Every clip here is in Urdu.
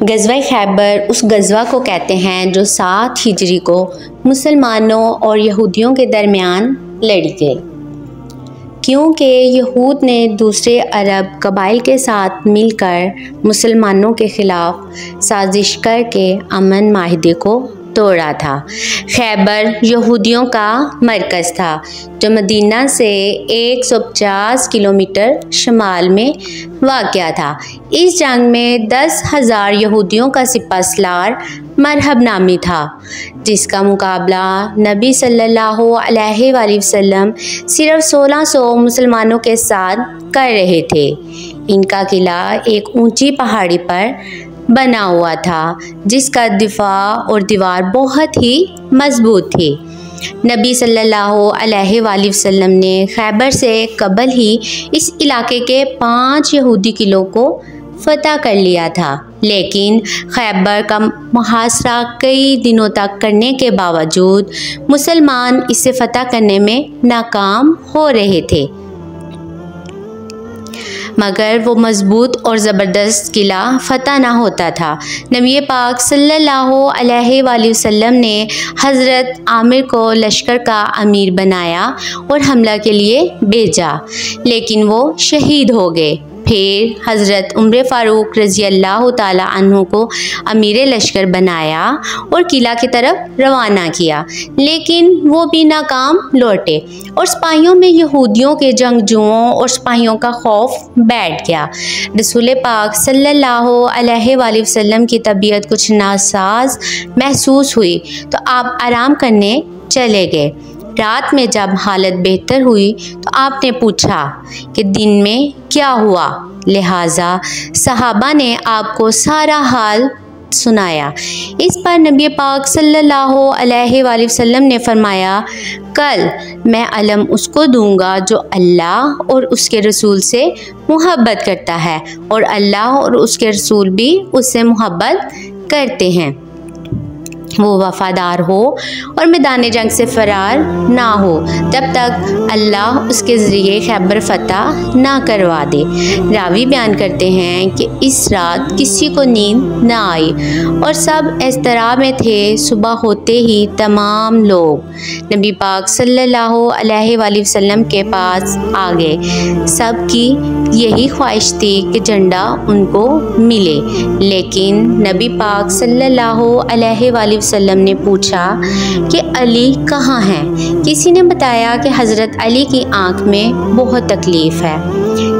غزوہ خیبر اس غزوہ کو کہتے ہیں جو 7 ہجری کو مسلمانوں اور یہودیوں کے درمیان لڑی گئی، کیونکہ یہود نے دوسرے عرب قبائل کے ساتھ مل کر مسلمانوں کے خلاف سازش کر کے امن معاہدے کو توڑا تھا۔ خیبر یہودیوں کا مرکز تھا جو مدینہ سے 150 کلومیٹر شمال میں واقع تھا۔ اس جنگ میں 10,000 یہودیوں کا سپہ سالار مرحب نامی تھا، جس کا مقابلہ نبی صلی اللہ علیہ وآلہ وسلم صرف 1600 مسلمانوں کے ساتھ کر رہے تھے۔ ان کا قلعہ ایک اونچی پہاڑی پر بنا ہوا تھا جس کا دفاع اور دیوار بہت ہی مضبوط تھی۔ نبی صلی اللہ علیہ وآلہ وسلم نے خیبر سے قبل ہی اس علاقے کے 5 یہودی قلعوں کو فتح کر لیا تھا، لیکن خیبر کا محاصرہ کئی دنوں تک کرنے کے باوجود مسلمان اسے فتح کرنے میں ناکام ہو رہے تھے، مگر وہ مضبوط اور زبردست قلعہ فتح نہ ہوتا تھا۔ نبی پاک صلی اللہ علیہ وآلہ وسلم نے حضرت عامر کو لشکر کا امیر بنایا اور حملہ کے لیے بھیجا، لیکن وہ شہید ہو گئے۔ پھر حضرت عمر فاروق رضی اللہ تعالیٰ عنہ کو امیر لشکر بنایا اور قلعہ کی طرف روانہ کیا، لیکن وہ بھی ناکام لوٹے اور سپاہیوں میں یہودیوں کے جنگجوؤں اور سپاہیوں کا خوف بیٹھ گیا۔ رسول پاک صلی اللہ علیہ وآلہ وسلم کی طبیعت کچھ ناساز محسوس ہوئی تو آپ آرام کرنے چلے گئے۔ رات میں جب حالت بہتر ہوئی تو آپ نے پوچھا کہ دن میں کیا ہوا، لہٰذا صحابہ نے آپ کو سارا حال سنایا۔ اس پر نبی پاک صلی اللہ علیہ وآلہ وسلم نے فرمایا، کل میں علم اس کو دوں گا جو اللہ اور اس کے رسول سے محبت کرتا ہے، اور اللہ اور اس کے رسول بھی اس سے محبت کرتے ہیں، وہ وفادار ہو اور میدان جنگ سے فرار نہ ہو جب تک اللہ اس کے ذریعے خیبر فتح نہ کروا دے۔ راوی بیان کرتے ہیں کہ اس رات کسی کو نیند نہ آئی اور سب اضطراب میں تھے۔ صبح ہوتے ہی تمام لوگ نبی پاک صلی اللہ علیہ وآلہ وسلم کے پاس آ گئے۔ سب کی یہی خواہش تھی کہ جھنڈا ان کو ملے، لیکن نبی پاک صلی اللہ علیہ وآلہ وسلم نے پوچھا کہ علی کہاں ہیں؟ کسی نے بتایا کہ حضرت علی کی آنکھ میں بہت تکلیف ہے،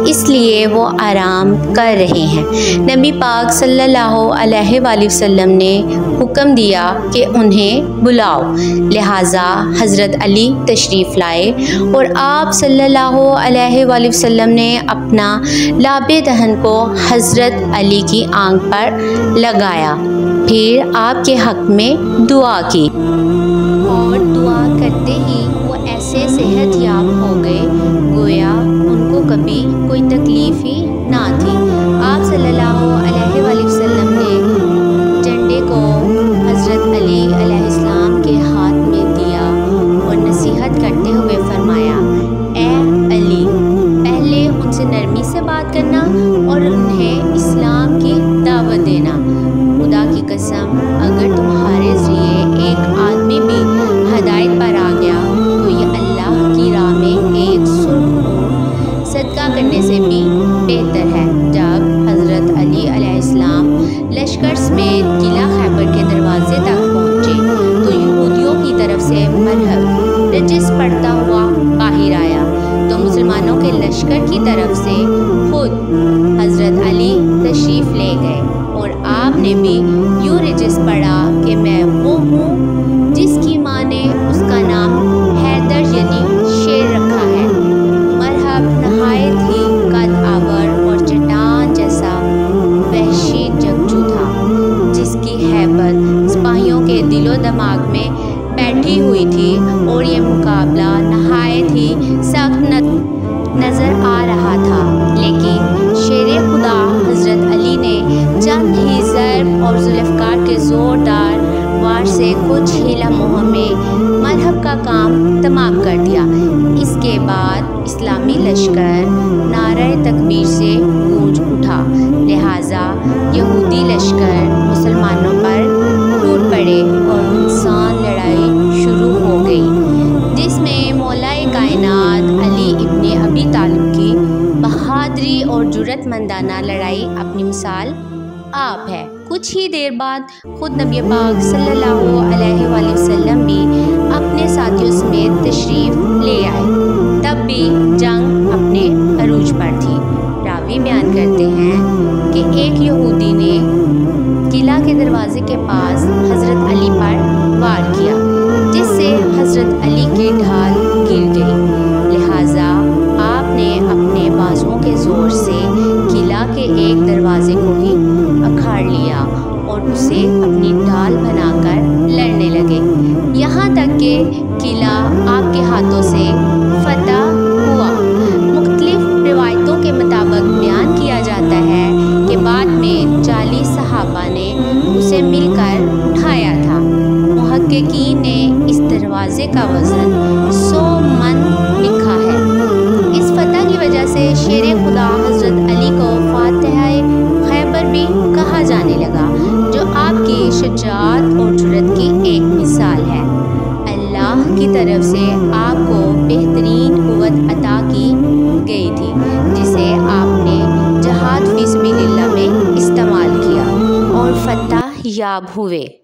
اس لیے وہ آرام کر رہے ہیں۔ نبی پاک صلی اللہ علیہ وآلہ وسلم نے حکم دیا کہ انہیں بلاؤ، لہٰذا حضرت علی تشریف لائے اور آپ صلی اللہ علیہ وآلہ وسلم نے اپنا لعاب دہن کو حضرت علی کی آنکھ پر لگایا، پھر آپ کے حق میں دعا کی اور دعا کرتے ہی وہ ایسے صحت یاب ہو گئے گویا ان کو کبھی کوئی تکلیف ہی نہ تھی۔ آپ صلی اللہ علیہ وآلہ وسلم نے جھنڈے کو حضرت علی علیہ السلام کے ہاتھ میں دیا اور نصیحت کرتے ہوئے فرمایا، اے علی، پہلے ان سے نرمی سے بات کرنا اور انہیں اسلام کی دعوت دینا۔ خدا کی قسم، اگر تمہارے ذریعے ایک آدمی بھی ہدایت پر آ گیا تو یہ اللہ کی راہ میں ایک سرخ اونٹ صدقہ کرنے سے بھی بہتر ہے۔ جب حضرت علی علیہ السلام لشکر سمیت قلعہ خیبر کے دروازے تک پہنچے تو یہودیوں کی طرف سے مرحب رجس پڑتا ہوا باہر آیا، تو مسلمانوں کے لشکر کی طرف سے خود حضرت علی تشریف لے گئے اور آپ نے بھی یوں رجس پڑھا کہ میں وہ ہوں جس کی ماں نے اس کا نام حیدر یعنی شیر رکھا ہے۔ مرحب نہایت ہی قد آور اور چٹان جیسا وحشی جنگجو تھا، جس کی ہیبت سپاہیوں کے دل و دماغ میں بیٹھی ہوئی تھی، اور یہ مقابلہ نہایت ہی سخت نظر آ رہا تھا، لیکن شیر خدا حضرت علی نے چند ہی ضرب اور ذوالفقار کے زوردار وار سے کچھ ہی لمحوں میں مرحب کا کام تمام کر دیا۔ اس کے بعد اسلامی لشکر نعرہ تکبیر سے گونج اٹھا، لہٰذا یہودی لشکر مسلمانوں پر ٹوٹ پڑے اور انسان لڑائی شروع ہو گئی، جس میں مولا کائنات علی ابن ابی طالب کی بہادری اور جرأت مندانہ لڑائی اپنی مثال آپ ہے۔ کچھ ہی دیر بعد خود نبی پاک صلی اللہ علیہ وآلہ وسلم بھی اپنے ساتھیوں سمیت تشریف لے آئے۔ تب بھی جنگ اپنے عروج پر تھی۔ راوی بیان کرتے ہیں کہ ایک یہودی نے قلعہ کے دروازے کے پاس حضرت علی پر وار کیا، جس سے حضرت علی کی ڈھال گر گئی، لہٰذا آپ نے اپنے بازوؤں کے زور سے قلعہ کے ایک دروازے کو ہی اکھاڑ لیا اور اسے اپنی ڈھال بنا کر لڑنے لگے، یہاں تک کہ قلعہ آپ کے ہاتھوں سے فتح ہوا۔ مختلف روایتوں کے مطابق بیان کیا جاتا ہے کہ بعد میں 40 صحابہ نے اسے مل کر اٹھایا تھا۔ محققین نے اس دروازے کا وزن 100 من لکھا ہے۔ اس فتح کی وجہ سے شیر خدا حضرت علی کو فاتح خیبر بھی کہا جانے لگا، جو آپ کی شجاعت اور جرأت کی ایک مثال ہے۔ اللہ کی طرف سے آپ کو بہترین قوت عطا کی گئی تھی، جسے آپ نے جہاد فی سبیل اللہ میں استعمال کیا اور فتح یاب ہوئے۔